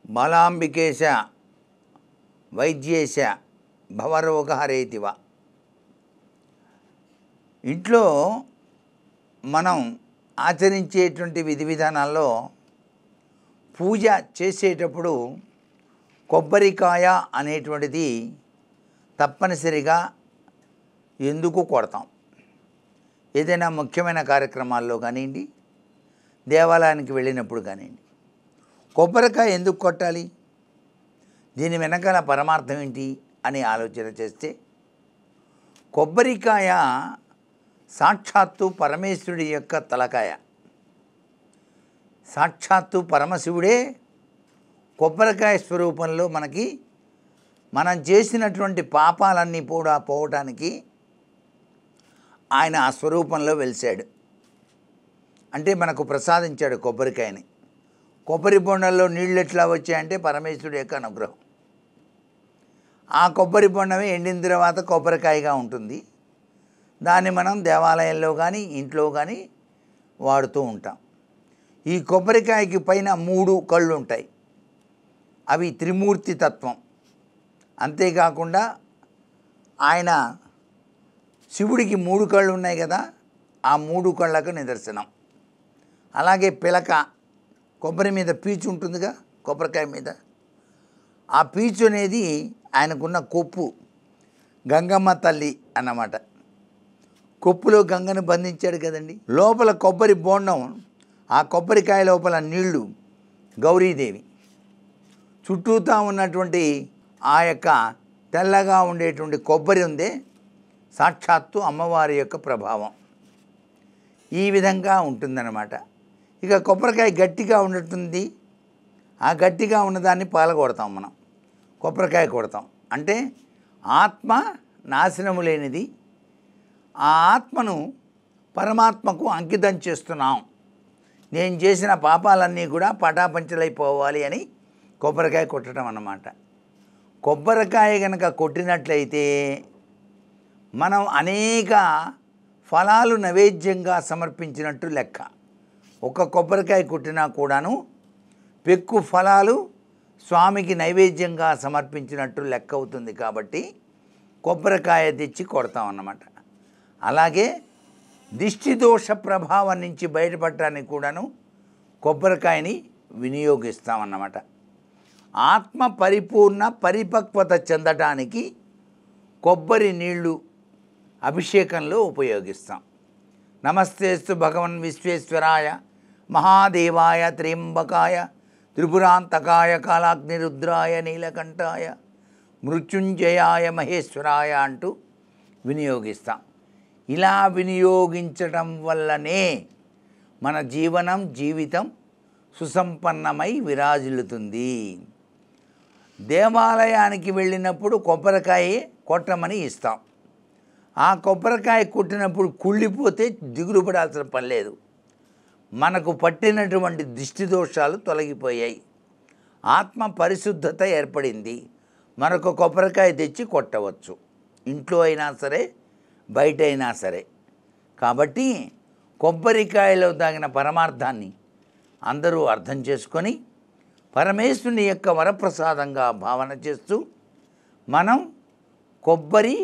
బాలాంబికేశ వైద్యేశ భవరోగహరేతివ. ఇంట్లో మనం ఆచరించేటువంటి విధి విధానాల్లో పూజ చేసేటప్పుడు కొబ్బరికాయ అనేటువంటిది తప్పనిసరిగా ఎందుకు కొడతాం? ఏదైనా ముఖ్యమైన కార్యక్రమాల్లో కానివ్వండి, దేవాలయానికి వెళ్ళినప్పుడు కానివ్వండి, కొబ్బరికాయ ఎందుకు కొట్టాలి? దీని వెనకాల పరమార్థం ఏంటి అని ఆలోచన చేస్తే, కొబ్బరికాయ సాక్షాత్తు పరమేశ్వరుడి యొక్క తలకాయ. సాక్షాత్తు పరమశివుడే కొబ్బరికాయ స్వరూపంలో మనం చేసినటువంటి పాపాలన్నీ కూడా పోవటానికి ఆయన ఆ స్వరూపంలో వెలిశాడు. అంటే మనకు ప్రసాదించాడు కొబ్బరికాయని. కొబ్బరి బొండంలో నీళ్ళు ఎట్లా వచ్చాయంటే పరమేశ్వరుడు యొక్క అనుగ్రహం. ఆ కొబ్బరి బొండమే ఎండిన తర్వాత కొబ్బరికాయగా ఉంటుంది. దాన్ని మనం దేవాలయంలో కానీ ఇంట్లో కానీ వాడుతూ ఉంటాం. ఈ కొబ్బరికాయకి పైన 3 కళ్ళు ఉంటాయి. అవి త్రిమూర్తి తత్వం. అంతేకాకుండా ఆయన శివుడికి 3 కళ్ళు ఉన్నాయి కదా, ఆ 3 కళ్ళకు నిదర్శనం. అలాగే పిలక, కొబ్బరి మీద పీచు ఉంటుందిగా, కొబ్బరికాయ మీద ఆ పీచు అనేది ఆయనకున్న కొప్పు, గంగమ్మ తల్లి అన్నమాట. కొప్పులో గంగను బంధించాడు కదండి. లోపల కొబ్బరి బోండం, ఆ కొబ్బరికాయ లోపల నీళ్లు గౌరీదేవి. చుట్టూతా ఉన్నటువంటి ఆ యొక్క తెల్లగా ఉండేటువంటి కొబ్బరి ఉందే సాక్షాత్తు అమ్మవారి యొక్క ప్రభావం. ఈ విధంగా ఉంటుందన్నమాట. ఇక కొబ్బరికాయ గట్టిగా ఉన్నట్టుంది. ఆ గట్టిగా ఉన్నదాన్ని పాలగొడతాం మనం, కొబ్బరికాయ కొడతాం. అంటే ఆత్మ నాశనము లేనిది. ఆ ఆత్మను పరమాత్మకు అంకితం చేస్తున్నాం. నేను చేసిన పాపాలన్నీ కూడా పటాపంచలైపోవాలి అని కొబ్బరికాయ కొట్టడం అన్నమాట. కొబ్బరికాయ కనుక కొట్టినట్లయితే మనం అనేక ఫలాలు నైవేద్యంగా సమర్పించినట్టు లెక్క. ఒక కొబ్బరికాయ కొట్టినా కూడాను పెక్కు ఫలాలు స్వామికి నైవేద్యంగా సమర్పించినట్టు లెక్క అవుతుంది. కాబట్టి కొబ్బరికాయ తెచ్చి కొడతాం అన్నమాట. అలాగే దిష్టి దోష ప్రభావం నుంచి బయటపడటానికి కూడాను కొబ్బరికాయని వినియోగిస్తామన్నమాట. ఆత్మ పరిపూర్ణ పరిపక్వత చెందటానికి కొబ్బరి నీళ్లు అభిషేకంలో ఉపయోగిస్తాం. నమస్తేస్తు భగవన్ విశ్వేశ్వరాయ మహాదేవాయ త్ర్యంబకాయ త్రిపురాంతకాయ కాలాగ్నిరుద్రాయ నీలకంఠాయ మృత్యుంజయాయ మహేశ్వరాయ అంటూ వినియోగిస్తాం. ఇలా వినియోగించటం వల్లనే మన జీవితం సుసంపన్నమై విరాజిల్లుతుంది. దేవాలయానికి వెళ్ళినప్పుడు కొబ్బరికాయ కొట్టమని ఇస్తాం. ఆ కొబ్బరికాయ కొట్టినప్పుడు కుళ్ళిపోతే దిగులు పడాల్సిన పని లేదు. మనకు పట్టినటువంటి దిష్టి దోషాలు తొలగిపోయాయి. ఆత్మ పరిశుద్ధత ఏర్పడింది. మనకు కొబ్బరికాయ తెచ్చి కొట్టవచ్చు, ఇంట్లో అయినా సరే బయట అయినా సరే. కాబట్టి కొబ్బరికాయలో దాగిన పరమార్థాన్ని అందరూ అర్థం చేసుకొని పరమేశ్వరుని యొక్క వరప్రసాదంగా భావన చేస్తూ మనం కొబ్బరి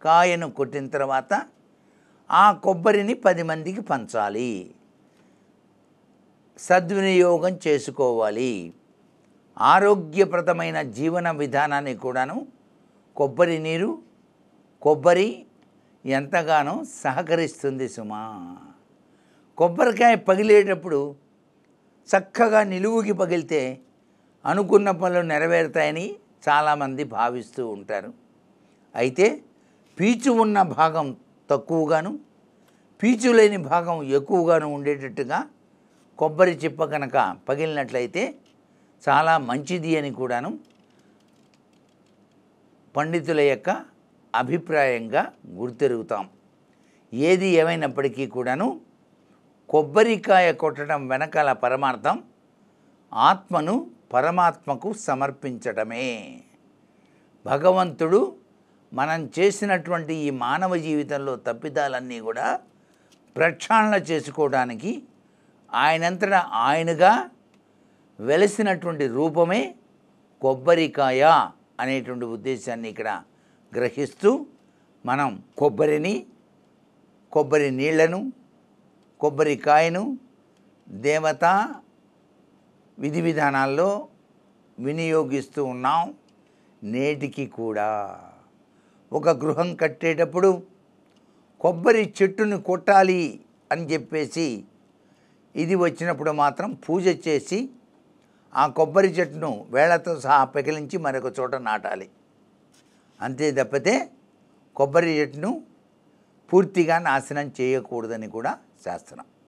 కాయను కొట్టిన తర్వాత ఆ కొబ్బరిని 10 మందికి పంచాలి, సద్వినియోగం చేసుకోవాలి. ఆరోగ్యప్రదమైన జీవన విధానాన్ని కూడాను కొబ్బరి నీరు, కొబ్బరి ఎంతగానో సహకరిస్తుంది సుమా. కొబ్బరికాయ పగిలేటప్పుడు చక్కగా నిలువుకి పగిలితే అనుకున్న పనులు నెరవేరుతాయని చాలామంది భావిస్తూ ఉంటారు. అయితే పీచు ఉన్న భాగం తక్కువగాను, పీచు లేని భాగం ఎక్కువగాను ఉండేటట్టుగా కొబ్బరి చిప్ప కనుక పగిలినట్లయితే చాలా మంచిది అని కూడాను పండితుల యొక్క అభిప్రాయంగా గుర్తెరుగుతాం. ఏది ఏమైనప్పటికీ కూడాను కొబ్బరికాయ కొట్టడం వెనకాల పరమార్థం ఆత్మను పరమాత్మకు సమర్పించడమే. భగవంతుడు మనం చేసినటువంటి ఈ మానవ జీవితంలో తప్పిదాలన్నీ కూడా ప్రక్షాళన చేసుకోవడానికి ఆయనంతటా ఆయనగా వెలసినటువంటి రూపమే కొబ్బరికాయ అనేటువంటి ఉద్దేశాన్ని ఇక్కడ గ్రహిస్తూ మనం కొబ్బరిని, కొబ్బరి నీళ్లను, కొబ్బరికాయను దేవతా విధి విధానాల్లో వినియోగిస్తూ ఉన్నాం. నేటికి కూడా ఒక గృహం కట్టేటప్పుడు కొబ్బరి చెట్టును కొట్టాలి అని చెప్పేసి ఇది వచ్చినప్పుడు మాత్రం పూజ చేసి ఆ కొబ్బరి చెట్టును వేళ్లతో సహా పెకిలించి మరొక చోట నాటాలి. అంతే తప్పితే కొబ్బరి చెట్టును పూర్తిగా నాశనం చేయకూడదని కూడా శాస్త్రం.